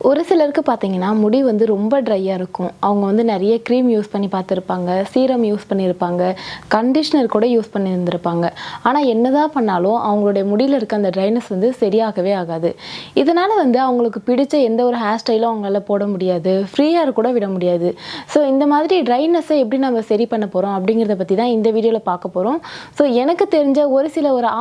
ஒரு சிலருக்கு பார்த்தீங்கன்னா, முடி வந்து ரொம்ப ட்ரையா இருக்கும். அவங்க வந்து நெறைய க்ரீம் யூஸ் பண்ணி பார்த்துருப்பாங்க, சீரம் யூஸ் பண்ணியிருப்பாங்க, கண்டிஷனர் கூட யூஸ் பண்ணியிருந்திருப்பாங்க. ஆனா, என்னதான் பண்ணாலும் அவங்களுடைய முடியில இருக்க அந்த ட்ரைனஸ் வந்து சரியாகவே ஆகாது. இதனால வந்து அவங்களுக்கு பிடிச்ச எந்த ஒரு ஹேர் ஸ்டைலும் அவங்களால போட முடியாது. ஃப்ரீ ஹேர் கூட விட முடியாது. ஸோ, இந்த மாதிரி ட்ரைனஸை எப்படி நம்ம சரி பண்ண போறோம் அப்படிங்கிறத பத்தி தான் இந்த வீடியோல பார்க்க போறோம். ஸோ, எனக்கு தெரிஞ்ச ஒரு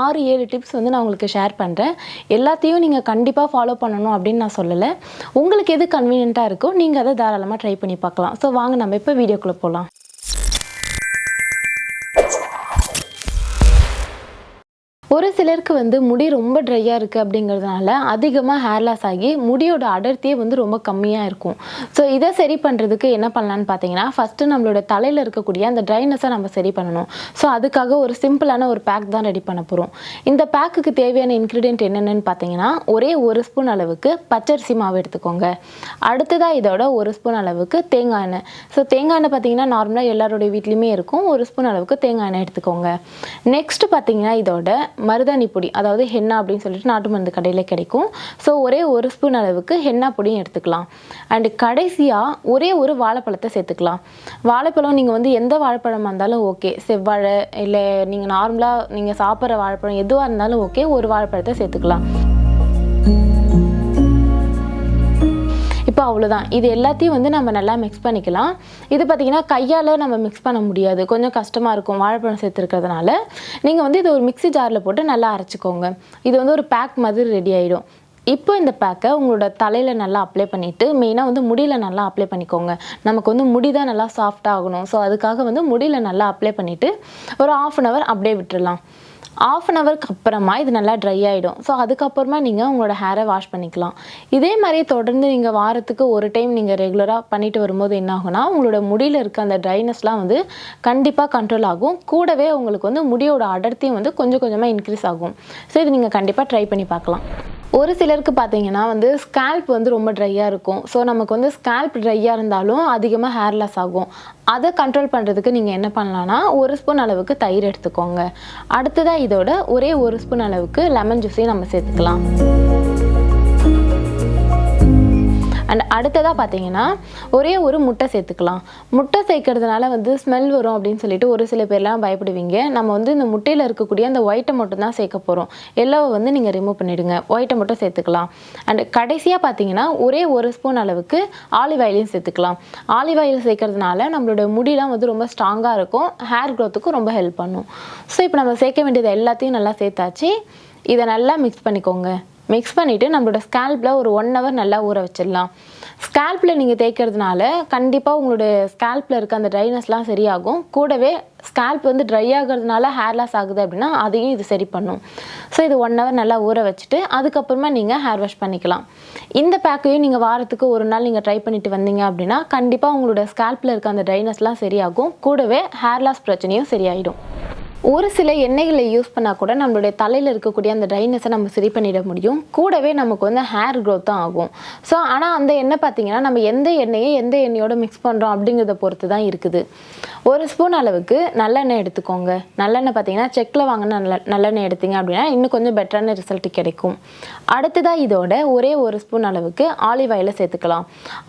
6, 7 டிப்ஸ் வந்து நான் உங்களுக்கு ஷேர் பண்றேன். எல்லாத்தையும் நீங்க கண்டிப்பா ஃபாலோ பண்ணணும் அப்படின்னு நான் சொல்லல. உங்களுக்கு எது கன்வீனியன்ட்டா இருக்கோ நீங்க அத தாராளமா ட்ரை பண்ணி பார்க்கலாம். ஸோ வாங்க நம்ம இப்ப வீடியோக்குள்ள போலாம். ஒரு சிலருக்கு வந்து முடி ரொம்ப ட்ரையா இருக்கு அப்படிங்கிறதுனால அதிகமா ஹேர் லாஸ் ஆகி முடியோட அடர்த்தியே வந்து ரொம்ப கம்மியா இருக்கும். ஸோ இதை சரி பண்றதுக்கு என்ன பண்ணலான்னு பார்த்தீங்கன்னா, ஃபர்ஸ்ட் நம்மளோட தலையில இருக்கக்கூடிய அந்த ட்ரைனஸை நம்ம சரி பண்ணணும். ஸோ அதுக்காக ஒரு சிம்பிளான ஒரு பேக் தான் ரெடி பண்ண போறோம். இந்த பேக்குக்கு தேவையான இன்கிரீடியன்ட் என்னென்னு பார்த்தீங்கன்னா, ஒரே 1 ஸ்பூன் அளவுக்கு பச்சரிசி மாவு எடுத்துக்கோங்க. அடுத்ததா இதோட 1 ஸ்பூன் அளவுக்கு தேங்காய் எண்ணெய். ஸோ தேங்காய் எண்ணெய் பார்த்தீங்கன்னா நார்மலாக எல்லாருடைய வீட்லையுமே இருக்கும். 1 ஸ்பூன் அளவுக்கு தேங்காய் எண்ணெய் எடுத்துக்கோங்க. நெக்ஸ்ட் பார்த்தீங்கன்னா இதோட மருதாணி பொடி, அதாவது ஹென்னா அப்படின்னு சொல்லிட்டு நாட்டு மருந்து கடையில் கிடைக்கும். ஸோ ஒரே 1 ஸ்பூன் அளவுக்கு ஹென்னா பொடியும் எடுத்துக்கலாம். அண்டு கடைசியாக ஒரே ஒரு வாழைப்பழத்தை சேர்த்துக்கலாம். வாழைப்பழம் நீங்கள் வந்து எந்த வாழைப்பழமாக இருந்தாலும் ஓகே, செவ்வாழை இல்லை நீங்கள் நார்மலாக நீங்கள் சாப்பிட்ற வாழைப்பழம் எதுவாக இருந்தாலும் ஓகே, ஒரு வாழைப்பழத்தை சேர்த்துக்கலாம். இப்போ அவ்வளோதான். இது எல்லாத்தையும் வந்து நம்ம நல்லா மிக்ஸ் பண்ணிக்கலாம். இது பார்த்திங்கன்னா கையால் நம்ம மிக்ஸ் பண்ண முடியாது, கொஞ்சம் கஷ்டமாக இருக்கும் வாழைப்பழம் சேர்த்துருக்கிறதுனால. நீங்கள் வந்து இது ஒரு மிக்ஸி ஜாரில் போட்டு நல்லா அரைச்சிக்கோங்க. இது வந்து ஒரு பேக் மாதிரி ரெடி ஆகிடும். இப்போ இந்த பேக்கை உங்களோட தலையில் நல்லா அப்ளை பண்ணிவிட்டு, மெயினாக வந்து முடியில் நல்லா அப்ளை பண்ணிக்கோங்க. நமக்கு வந்து முடி தான் நல்லா சாஃப்டாக ஆகணும். ஸோ அதுக்காக வந்து முடியில் நல்லா அப்ளை பண்ணிவிட்டு ஒரு 1/2 அன் ஹவர் அப்படியே விட்டுடலாம். 1/2 அன் ஹவருக்கு அப்புறமா இது நல்லா ட்ரை ஆகிடும். ஸோ அதுக்கப்புறமா நீங்கள் உங்களோட ஹேரை வாஷ் பண்ணிக்கலாம். இதே மாதிரி தொடர்ந்து நீங்கள் வாரத்துக்கு ஒரு டைம் நீங்கள் ரெகுலராக பண்ணிட்டு வரும்போது என்ன ஆகும்னா, உங்களோட முடியில் இருக்க அந்த ட்ரைனஸ்லாம் வந்து கண்டிப்பாக கண்ட்ரோல் ஆகும். கூடவே உங்களுக்கு வந்து முடியோட அடர்த்தியும் வந்து கொஞ்சம் கொஞ்சமாக இன்க்ரீஸ் ஆகும். ஸோ இது நீங்கள் கண்டிப்பாக ட்ரை பண்ணி பார்க்கலாம். ஒரு சிலருக்கு பார்த்தீங்கன்னா வந்து ஸ்கேல்ப் வந்து ரொம்ப ட்ரையாக இருக்கும். ஸோ நமக்கு வந்து ஸ்கேல்ப் ட்ரையாக இருந்தாலும் அதிகமாக ஹேர் லாஸ் ஆகும். அதை கண்ட்ரோல் பண்ணுறதுக்கு நீங்கள் என்ன பண்ணலான்னா, 1 ஸ்பூன் அளவுக்கு தயிர் எடுத்துக்கோங்க. அடுத்ததாக இதோட ஒரே 1 ஸ்பூன் அளவுக்கு லெமன் ஜூஸையும் நம்ம சேர்த்துக்கலாம். அண்ட் அடுத்ததாக பார்த்தீங்கன்னா ஒரே ஒரு முட்டை சேர்த்துக்கலாம். முட்டை சேர்க்கறதுனால வந்து ஸ்மெல் வரும் அப்படின்னு சொல்லிட்டு ஒரு சில பேர்லாம் பயப்படுவீங்க. நம்ம வந்து இந்த முட்டையில் இருக்கக்கூடிய அந்த ஒயிட்டை மட்டும் தான் சேர்க்க போகிறோம். எல்லோவை வந்து நீங்கள் ரிமூவ் பண்ணிவிடுங்க. ஒயிட்டை மட்டும் சேர்த்துக்கலாம். அண்ட் கடைசியாக பார்த்தீங்கன்னா ஒரே 1 ஸ்பூன் அளவுக்கு ஆலிவ் ஆயிலையும் சேர்த்துக்கலாம். ஆலிவ் ஆயில் சேர்க்கறதுனால நம்மளோட முடியெலாம் வந்து ரொம்ப ஸ்ட்ராங்காக இருக்கும். ஹேர் க்ரோத்துக்கும் ரொம்ப ஹெல்ப் பண்ணும். ஸோ இப்போ நம்ம சேர்க்க வேண்டியது எல்லாத்தையும் நல்லா சேர்த்தாச்சு. இதை நல்லா மிக்ஸ் பண்ணிக்கோங்க. மிக்ஸ் பண்ணிவிட்டு நம்மளோட ஸ்கேல்பில் ஒரு 1 ஹவர் நல்லா ஊற வச்சிடலாம். ஸ்கேல்பில் நீங்கள் தேய்க்கிறதுனால கண்டிப்பாக உங்களுடைய ஸ்கேல்பில் இருக்க அந்த ட்ரைனஸ்லாம் சரியாகும். கூடவே ஸ்கேல்ப் வந்து ட்ரை ஆகிறதுனால ஹேர் லாஸ் ஆகுது அப்படின்னா அதையும் இது சரி பண்ணும். ஸோ இது 1 ஹவர் நல்லா ஊற வச்சுட்டு அதுக்கப்புறமா நீங்கள் ஹேர் வாஷ் பண்ணிக்கலாம். இந்த பேக்கையும் நீங்கள் வாரத்துக்கு ஒரு நாள் நீங்கள் ட்ரை பண்ணிட்டு வந்தீங்க அப்படின்னா கண்டிப்பாக உங்களோட ஸ்கேல்பில் இருக்க அந்த ட்ரைனஸ்லாம் சரியாகும். கூடவே ஹேர் லாஸ் பிரச்சனையும் சரியாயிடும். ஒரு சில எண்ணெய்களை யூஸ் பண்ணால் கூட நம்மளுடைய தலையில் இருக்கக்கூடிய அந்த ட்ரைனஸை நம்ம சரி பண்ணிட முடியும். கூடவே நமக்கு வந்து ஹேர் க்ரோத்தும் ஆகும். ஸோ ஆனால் அந்த எண்ணெய் பார்த்திங்கன்னா நம்ம எந்த எண்ணெயோடு மிக்ஸ் பண்ணுறோம் அப்படிங்கிறத பொறுத்து தான் இருக்குது. 1 ஸ்பூன் அளவுக்கு நல்லெண்ணெய் எடுத்துக்கோங்க. நல்லெண்ணெய் பார்த்திங்கன்னா செக்கில் வாங்கின நல்லெண்ணெய் எடுத்திங்க அப்படின்னா இன்னும் கொஞ்சம் பெட்டரான ரிசல்ட் கிடைக்கும். அடுத்ததாக இதோட ஒரே 1 ஸ்பூன் அளவுக்கு ஆலிவ் ஆயிலை சேர்த்துக்கலாம்.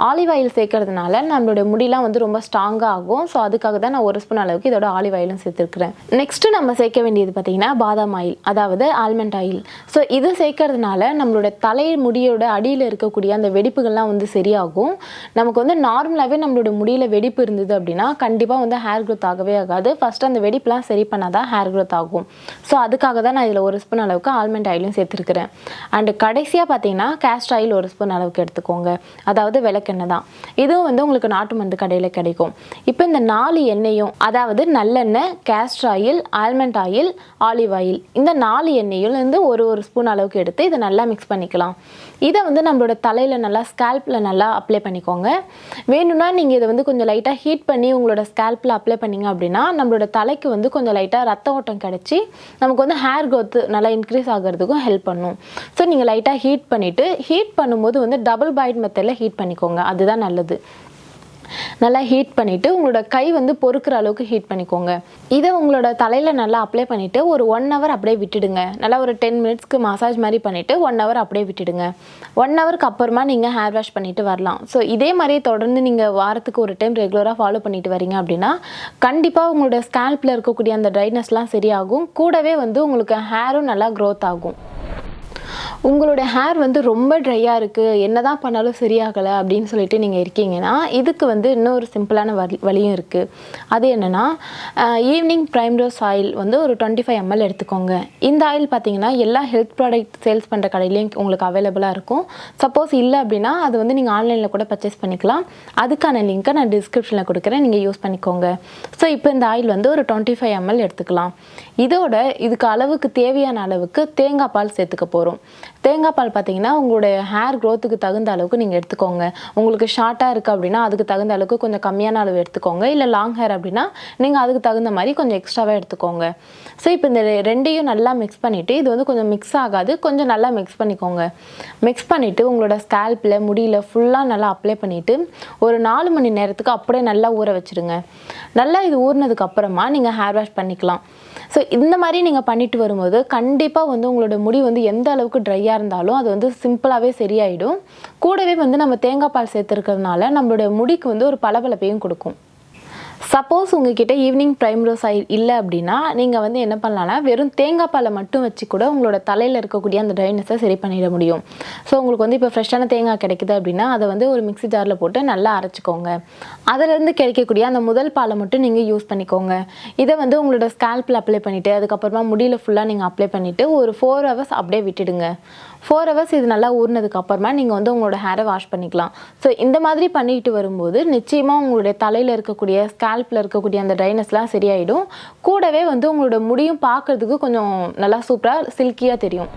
ஆலிவ் ஆயில் சேர்க்கறதுனால நம்மளுடைய முடியெலாம் வந்து ரொம்ப ஸ்ட்ராங்காக ஆகும். ஸோ அதுக்காக தான் நான் 1 ஸ்பூன் அளவுக்கு இதோட ஆலிவ் ஆயிலும் சேர்த்துருக்குறேன். நெக்ஸ்ட்டு நம்ம சேர்க்க வேண்டியது பார்த்திங்கன்னா பாதாம் ஆயில், அதாவது ஆல்மண்ட் ஆயில். ஸோ இது சேர்க்கறதுனால நம்மளோட தலை முடியோட அடியில் இருக்கக்கூடிய அந்த வெடிப்புகள்லாம் வந்து சரியாகும். நமக்கு வந்து நார்மலாகவே நம்மளோட முடியில் வெடிப்பு இருந்தது அப்படின்னா கண்டிப்பாக வந்து ஹேர் க்ரோத் ஆகவே ஆகாது. ஃபஸ்ட்டு அந்த வெடிப்புலாம் சரி பண்ணால் தான் ஹேர் க்ரோத் ஆகும். ஸோ அதுக்காக தான் நான் இதில் 1 ஸ்பூன் அளவுக்கு ஆல்மண்ட் ஆயிலும் சேர்த்துருக்கிறேன். அண்டு கடைசியாக பார்த்தீங்கன்னா கேஸ்டர் ஆயில் 1 ஸ்பூன் அளவுக்கு எடுத்துக்கோங்க. அதாவது விளக்கெண்ணெய் தான். இதுவும் வந்து உங்களுக்கு நாட்டு மருந்து கடையில் கிடைக்கும். இப்போ இந்த 4 எண்ணெயும், அதாவது நல்லெண்ணெய், castor oil, almond oil, olive oil, இந்த 4 எண்ணெயிலேருந்து ஒரு ஸ்பூன் அளவுக்கு எடுத்து இதை நல்லா மிக்ஸ் பண்ணிக்கலாம். இதை வந்து நம்மளோட தலையில் நல்லா ஸ்கேல்பில் நல்லா அப்ளை பண்ணிக்கோங்க. வேணும்னா நீங்கள் இதை வந்து கொஞ்சம் லைட்டாக ஹீட் பண்ணி உங்களோட ஸ்கேல்பில் அப்ளை பண்ணிங்க அப்படின்னா நம்மளோட தலைக்கு வந்து கொஞ்சம் லைட்டாக ரத்த ஓட்டம் கிடச்சி நமக்கு வந்து ஹேர் க்ரோத்து நல்லா இன்க்ரீஸ் ஆகிறதுக்கும் ஹெல்ப் பண்ணும். ஸோ நீங்கள் லைட்டாக ஹீட் பண்ணிவிட்டு, ஹீட் பண்ணும்போது வந்து டபுள் பாயிண்ட் மெத்தடில் ஹீட் பண்ணிக்கோங்க. அதுதான் நல்லது. நல்லா ஹீட் பண்ணிவிட்டு உங்களோட கை வந்து பொறுக்கிற அளவுக்கு ஹீட் பண்ணிக்கோங்க. இதை உங்களோட தலையில் நல்லா அப்ளை பண்ணிவிட்டு ஒரு 1 ஹவர் அப்படியே விட்டுடுங்க. நல்லா ஒரு 10 மினிட்ஸ்க்கு மசாஜ் மாதிரி பண்ணிவிட்டு 1 ஹவர் அப்படியே விட்டுடுங்க. 1 ஹவருக்கு அப்புறமா நீங்கள் ஹேர் வாஷ் பண்ணிவிட்டு வரலாம். ஸோ இதே மாதிரி தொடர்ந்து நீங்கள் வாரத்துக்கு ஒரு டைம் ரெகுலராக ஃபாலோ பண்ணிட்டு வரீங்க அப்படின்னா கண்டிப்பாக உங்களோட ஸ்கேல்பில் இருக்கக்கூடிய அந்த ட்ரைனஸ்லாம் சரியாகும். கூடவே வந்து உங்களுக்கு ஹேரும் நல்லா க்ரோத் ஆகும். உங்களோட ஹேர் வந்து ரொம்ப ட்ரையாக இருக்குது, என்ன தான் பண்ணாலும் சரியாகலை அப்படின்னு சொல்லிட்டு நீங்கள் இருக்கீங்கன்னா இதுக்கு வந்து இன்னொரு சிம்பிளான வழியும் இருக்குது. அது என்னென்னா ஈவினிங் ப்ரைம் ரோஸ் ஆயில் வந்து ஒரு 25 ml எடுத்துக்கோங்க. இந்த ஆயில் பார்த்தீங்கன்னா எல்லா ஹெல்த் ப்ராடக்ட் சேல்ஸ் பண்ணுற கடையிலையும் உங்களுக்கு அவைலபிளாக இருக்கும். சப்போஸ் இல்லை அப்படின்னா அது வந்து நீங்கள் ஆன்லைனில் கூட பர்ச்சேஸ் பண்ணிக்கலாம். அதுக்கான லிங்க்கை நான் டிஸ்கிரிப்ஷனில் கொடுக்குறேன், நீங்கள் யூஸ் பண்ணிக்கோங்க. ஸோ இப்போ இந்த ஆயில் வந்து ஒரு 25 ml எடுத்துக்கலாம். இதோட இதுக்கு அளவுக்கு தேவையான அளவுக்கு தேங்காய் பால் சேர்த்துக்க போகிறோம். தேங்காய் பால் பார்த்தீங்கன்னா உங்களுடைய ஹேர் க்ரோத்துக்கு தகுந்த அளவுக்கு நீங்கள் எடுத்துக்கோங்க. உங்களுக்கு ஷார்ட்டாக இருக்குது அப்படின்னா அதுக்கு தகுந்த அளவுக்கு கொஞ்சம் கம்மியான அளவு எடுத்துக்கோங்க. இல்லை லாங் ஹேர் அப்படின்னா நீங்கள் அதுக்கு தகுந்த மாதிரி கொஞ்சம் எக்ஸ்ட்ராவாக எடுத்துக்கோங்க. ஸோ இப்போ இந்த ரெண்டையும் நல்லா மிக்ஸ் பண்ணிவிட்டு இது வந்து கொஞ்சம் மிக்ஸ் ஆகாது, கொஞ்சம் நல்லா மிக்ஸ் பண்ணிக்கோங்க. மிக்ஸ் பண்ணிவிட்டு உங்களோட ஸ்கேல்பில் முடியில் ஃபுல்லாக நல்லா அப்ளை பண்ணிவிட்டு ஒரு 4 மணி நேரத்துக்கு அப்படியே நல்லா ஊற வச்சுடுங்க. நல்லா இது ஊறினதுக்கு அப்புறமா நீங்கள் ஹேர் வாஷ் பண்ணிக்கலாம். ஸோ இந்த மாதிரி நீங்கள் பண்ணிட்டு வரும்போது கண்டிப்பாக வந்து உங்களோட முடி வந்து எந்த அளவுக்கு ட்ரையாக இருந்தாலும் அது வந்து சிம்பிளாகவே சரியாயிடும். கூடவே வந்து நம்ம தேங்காய் பால் சேர்த்துருக்கிறதுனால நம்மளுடைய முடிக்கு வந்து ஒரு பளபளப்பையும் கொடுக்கும். சப்போஸ் உங்ககிட்ட ஈவினிங் ப்ரைம் ரோஸ் ஆயில் இல்லை அப்படின்னா நீங்கள் வந்து என்ன பண்ணலாம்னா வெறும் தேங்காய் பாலை மட்டும் வச்சு கூட உங்களோட தலையில் இருக்கக்கூடிய அந்த ட்ரைனஸை சரி பண்ணிட முடியும். ஸோ உங்களுக்கு வந்து இப்போ ஃப்ரெஷ்ஷான தேங்காய் கிடைக்குது அப்படின்னா அதை வந்து ஒரு மிக்ஸி ஜாரில் போட்டு நல்லா அரைச்சிக்கோங்க. அதிலேருந்து கிடைக்கக்கூடிய அந்த முதல் பாலை மட்டும் நீங்கள் யூஸ் பண்ணிக்கோங்க. இதை வந்து உங்களோட ஸ்கேல்பில் அப்ளை பண்ணிவிட்டு அதுக்கப்புறமா முடியில் ஃபுல்லாக நீங்கள் அப்ளை பண்ணிவிட்டு ஒரு 4 ஹவர்ஸ் அப்படியே விட்டுடுங்க. 4 ஹவர்ஸ் இது நல்லா ஊறினதுக்கு அப்புறமா நீங்கள் வந்து உங்களோட ஹேரை வாஷ் பண்ணிக்கலாம். ஸோ இந்த மாதிரி பண்ணிட்டு வரும்போது நிச்சயமாக உங்களுடைய தலையில் இருக்கக்கூடிய ஸ்கேல்பில் இருக்கக்கூடிய அந்த ட்ரைனஸ்லாம் சரியாயிடும். கூடவே வந்து உங்களோட முடியும் பார்க்குறதுக்கு கொஞ்சம் நல்லா சூப்பராக சில்கியாக தெரியும்.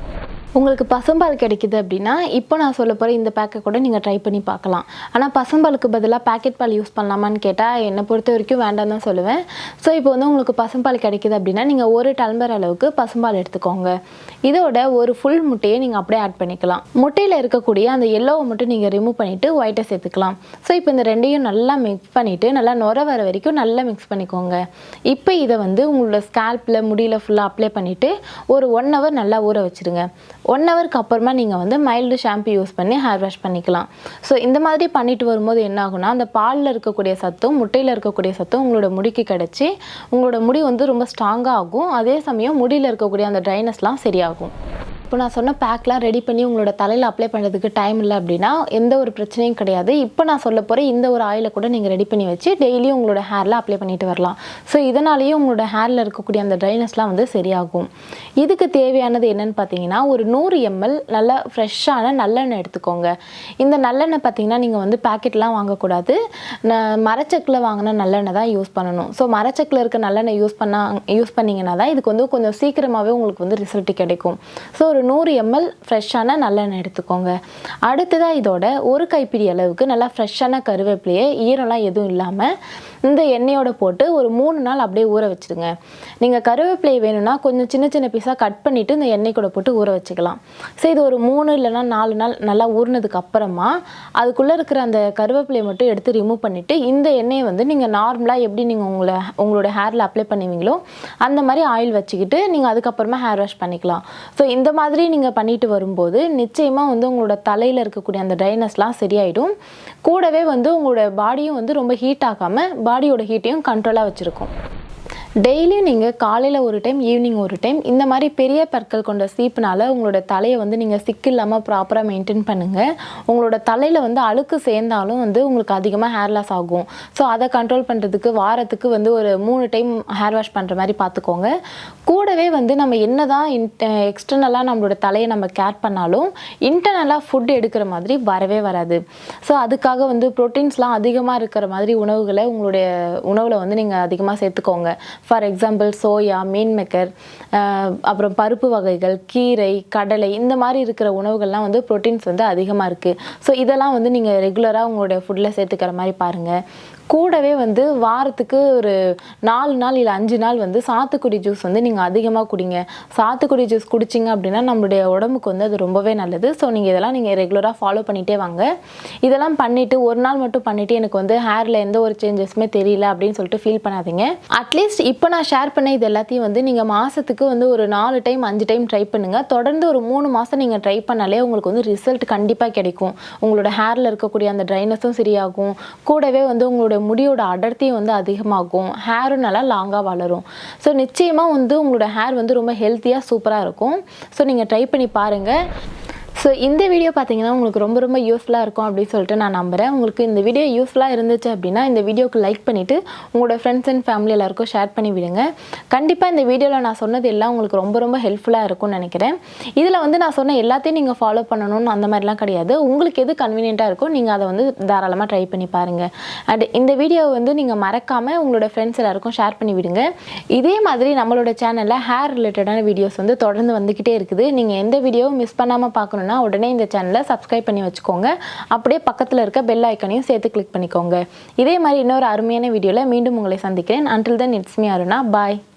உங்களுக்கு பசும்பால் கிடைக்குது அப்படின்னா இப்போ நான் சொல்ல போகிற இந்த பேக்கை கூட நீங்கள் ட்ரை பண்ணி பார்க்கலாம். ஆனால் பசும்பாலுக்கு பதிலாக பேக்கெட் பால் யூஸ் பண்ணலாமான்னு கேட்டால் என்னை பொறுத்த வரைக்கும் வேண்டாம் தான் சொல்லுவேன். ஸோ இப்போ வந்து உங்களுக்கு பசும்பால் கிடைக்குது அப்படின்னா நீங்கள் 1 டம்ளர் அளவுக்கு பசும்பால் எடுத்துக்கோங்க. இதோட ஒரு ஃபுல் முட்டையை நீங்கள் அப்படியே ஆட் பண்ணிக்கலாம். முட்டையில் இருக்கக்கூடிய அந்த எல்லோவை மட்டும் நீங்கள் ரிமூவ் பண்ணிவிட்டு ஒயிட்டை சேர்த்துக்கலாம். ஸோ இப்போ இந்த ரெண்டையும் நல்லா மிக்ஸ் பண்ணிவிட்டு நல்லா நுர வர வரைக்கும் நல்லா மிக்ஸ் பண்ணிக்கோங்க. இப்போ இதை வந்து உங்களோட ஸ்கேல்பில் முடியில் ஃபுல்லாக அப்ளை பண்ணிவிட்டு ஒரு 1 ஹவர் நல்லா ஊற வச்சுருங்க. 1 ஹவருக்கு அப்புறமா நீங்கள் வந்து மைல்டு ஷாம்பு யூஸ் பண்ணி ஹேர் வாஷ் பண்ணிக்கலாம். ஸோ இந்த மாதிரி பண்ணிட்டு வரும்போது என்ன ஆகுனா அந்த பாலில் இருக்கக்கூடிய சத்தும் முட்டையில் இருக்கக்கூடிய சத்தும் உங்களோட முடிக்கு கிடச்சி உங்களோட முடி வந்து ரொம்ப ஸ்ட்ராங்காக ஆகும். அதே சமயம் முடியில் இருக்கக்கூடிய அந்த ட்ரைனஸ்லாம் சரியாகும். இப்போ நான் சொன்ன பேக்லாம் ரெடி பண்ணி உங்களோட தலையில் அப்ளை பண்ணுறதுக்கு டைம் இல்லை அப்படின்னா எந்த ஒரு பிரச்சனையும் கிடையாது. இப்போ நான் சொல்ல போகிற இந்த ஒரு ஆயிலை கூட நீங்கள் ரெடி பண்ணி வச்சு டெய்லியும் உங்களோட ஹேரில் அப்ளை பண்ணிட்டு வரலாம். ஸோ இதனாலேயும் உங்களோட ஹேரில் இருக்கக்கூடிய அந்த ட்ரைனஸ்லாம் வந்து சரியாகும். இதுக்கு தேவையானது என்னென்னு பார்த்தீங்கன்னா ஒரு 100 ml நல்ல ஃப்ரெஷ்ஷான நல்லெண்ணெய் எடுத்துக்கோங்க. இந்த நல்லெண்ணெய் பார்த்தீங்கன்னா நீங்கள் வந்து பேக்கெட்லாம் வாங்கக்கூடாது, மரச்சக்கில் வாங்கின நல்லெண்ணெய் தான் யூஸ் பண்ணணும். ஸோ மரச்சக்கில் இருக்க நல்லெண்ணெய் யூஸ் பண்ணிங்கன்னா தான் இதுக்கு வந்து கொஞ்சம் சீக்கிரமாகவே உங்களுக்கு வந்து ரிசல்ட் கிடைக்கும். ஸோ ஒரு 100 ml ஃப்ரெஷ்ஷான நல்லெண்ணெய் எடுத்துக்கோங்க. அடுத்ததாக இதோட ஒரு கைப்பிடி அளவுக்கு நல்லா ஃப்ரெஷ்ஷான கருவேப்பிலையை ஈரம்லாம் எதுவும் இல்லாமல் இந்த எண்ணெயோட போட்டு ஒரு 3 நாள் அப்படியே ஊற வச்சுருங்க. நீங்கள் கருவேப்பிலை வேணும்னா கொஞ்சம் சின்ன சின்ன பீஸாக கட் பண்ணிவிட்டு இந்த எண்ணெய் கூட போட்டு ஊற வச்சுக்கலாம். ஸோ இது ஒரு 3 இல்லைனா 4 நாள் நல்லா ஊறினதுக்கு அப்புறமா அதுக்குள்ளே இருக்கிற அந்த கருவேப்பிலையை மட்டும் எடுத்து ரிமூவ் பண்ணிவிட்டு இந்த எண்ணெயை வந்து நீங்கள் நார்மலாக எப்படி நீங்கள் உங்களோட ஹேரில் அப்ளை பண்ணுவீங்களோ அந்த மாதிரி ஆயில் வச்சுக்கிட்டு நீங்கள் அதுக்கப்புறமா ஹேர் வாஷ் பண்ணிக்கலாம். ஸோ இந்த மாதிரி நீங்கள் பண்ணிட்டு வரும்போது நிச்சயமாக வந்து உங்களோட தலையில் இருக்கக்கூடிய அந்த ட்ரைனஸ்லாம் சரியாயிடும். கூடவே வந்து உங்களோட பாடியும் வந்து ரொம்ப ஹீட் ஆகாமல் பாடியோட ஹீட்டையும் கண்ட்ரோலாக வச்சுருக்கும். டெய்லியும் நீங்கள் காலையில் ஒரு டைம் ஈவினிங் ஒரு டைம் இந்த மாதிரி பெரிய பற்கள் கொண்ட சீப்புனால் உங்களோட தலையை வந்து நீங்கள் சிக்கு இல்லாமல் ப்ராப்பராக மெயின்டைன் பண்ணுங்கள். உங்களோட தலையில் வந்து அழுக்கு சேர்ந்தாலும் வந்து உங்களுக்கு அதிகமாக ஹேர் லாஸ் ஆகும். ஸோ அதை கண்ட்ரோல் பண்ணுறதுக்கு வாரத்துக்கு வந்து ஒரு 3 டைம் ஹேர் வாஷ் பண்ணுற மாதிரி பார்த்துக்கோங்க. கூடவே வந்து நம்ம என்ன தான் எக்ஸ்டர்னலாக நம்மளோட தலையை நம்ம கேர் பண்ணாலும் இன்டர்னலாக ஃபுட் எடுக்கிற மாதிரி வரவே வராது. ஸோ அதுக்காக வந்து ப்ரோட்டீன்ஸ்லாம் அதிகமாக இருக்கிற மாதிரி உணவுகளை உங்களுடைய உணவில் வந்து நீங்கள் அதிகமாக சேர்த்துக்கோங்க. For example soya, mean maker, அப்புறம் பருப்பு வகைகள், கீரை, கடலை இந்த மாதிரி இருக்கிற உணவுகள்லாம் வந்து ப்ரோட்டீன்ஸ் வந்து அதிகமாக இருக்குது. ஸோ இதெல்லாம் வந்து நீங்கள் ரெகுலராக உங்களுடைய ஃபுட்டில் சேர்த்துக்கிற மாதிரி பாருங்கள். கூடவே வந்து வாரத்துக்கு ஒரு 4 நாள் இல்லை 5 நாள் வந்து சாத்துக்குடி ஜூஸ் வந்து நீங்கள் அதிகமாக குடிங்க. சாத்துக்குடி ஜூஸ் குடிச்சிங்க அப்படின்னா நம்மளுடைய உடம்புக்கு வந்து அது ரொம்பவே நல்லது. ஸோ இதெல்லாம் நீங்கள் ரெகுலராக ஃபாலோ பண்ணிகிட்டே வாங்க. இதெல்லாம் பண்ணிவிட்டு ஒரு நாள் மட்டும் பண்ணிவிட்டு எனக்கு வந்து ஹேரில் எந்த ஒரு சேஞ்சஸுமே தெரியல அப்படின்னு சொல்லிட்டு ஃபீல் பண்ணாதீங்க. அட்லீஸ்ட் இப்போ நான் ஷேர் பண்ண இது எல்லாத்தையும் வந்து நீங்கள் மாதத்துக்கு வந்து ஒரு 4 டைம் 5 டைம் ட்ரை பண்ணுங்கள். தொடர்ந்து ஒரு 3 மாதம் நீங்கள் ட்ரை பண்ணாலே உங்களுக்கு வந்து ரிசல்ட் கண்டிப்பாக கிடைக்கும். உங்களோட ஹேரில் இருக்கக்கூடிய அந்த ட்ரைனஸும் சரியாகும். கூடவே வந்து உங்களோட முடியோட அடர்த்தியும் வந்து அதிகமாகும். ஹேரும் நல்லா லாங்காக வளரும். ஸோ நிச்சயமாக வந்து உங்களோட ஹேர் வந்து ரொம்ப ஹெல்த்தியாக சூப்பராக இருக்கும். ஸோ நீங்கள் ட்ரை பண்ணி பாருங்கள். ஸோ இந்த வீடியோ பார்த்தீங்கன்னா உங்களுக்கு ரொம்ப ரொம்ப யூஸ்ஃபுல்லாக இருக்கும் அப்படின்னு சொல்லிட்டு நான் நம்புகிறேன். உங்களுக்கு இந்த வீடியோ யூஸ்ஃபுல்லாக இருந்துச்சு அப்படின்னா இந்த வீடியோக்கு லைக் பண்ணிவிட்டு உங்களோட ஃப்ரெண்ட்ஸ் அண்ட் ஃபேமிலி எல்லாருக்கும் ஷேர் பண்ணி விடுங்க. கண்டிப்பாக இந்த வீடியோவில் நான் சொன்னது எல்லாம் உங்களுக்கு ரொம்ப ரொம்ப ஹெல்ப்ஃபுல்லாக இருக்கும்னு நினைக்கிறேன். இதில் வந்து நான் சொன்ன எல்லாத்தையும் நீங்கள் ஃபாலோ பண்ணணும்னு அந்த மாதிரிலாம் கிடையாது. உங்களுக்கு எது கன்வீனியண்ட்டாக இருக்கோ நீங்கள் அதை வந்து தாராளமாக ட்ரை பண்ணி பாருங்கள். அண்ட் இந்த வீடியோவை வந்து நீங்கள் மறக்காமல் உங்களோட ஃப்ரெண்ட்ஸ் எல்லாருக்கும் ஷேர் பண்ணி விடுங்க. இதே மாதிரி நம்மளோட சேனலில் ஹேர் ரிலேட்டடான வீடியோஸ் வந்து தொடர்ந்து வந்துக்கிட்டே இருக்குது. நீங்கள் எந்த வீடியோவும் மிஸ் பண்ணாமல் பார்க்கணுன்னா உடனே இந்த சேனலை சப்ஸ்கிரைப் பண்ணி வச்சுக்கோங்க. அப்படியே பக்கத்தில் இருக்க பெல் ஐக்கனையும் சேர்த்து கிளிக் பண்ணிக்கோங்க. இதே மாதிரி இன்னொரு அருமையான வீடியோவில் மீண்டும் உங்களை சந்திக்கிறேன். Until then, it's me Aruna. Bye.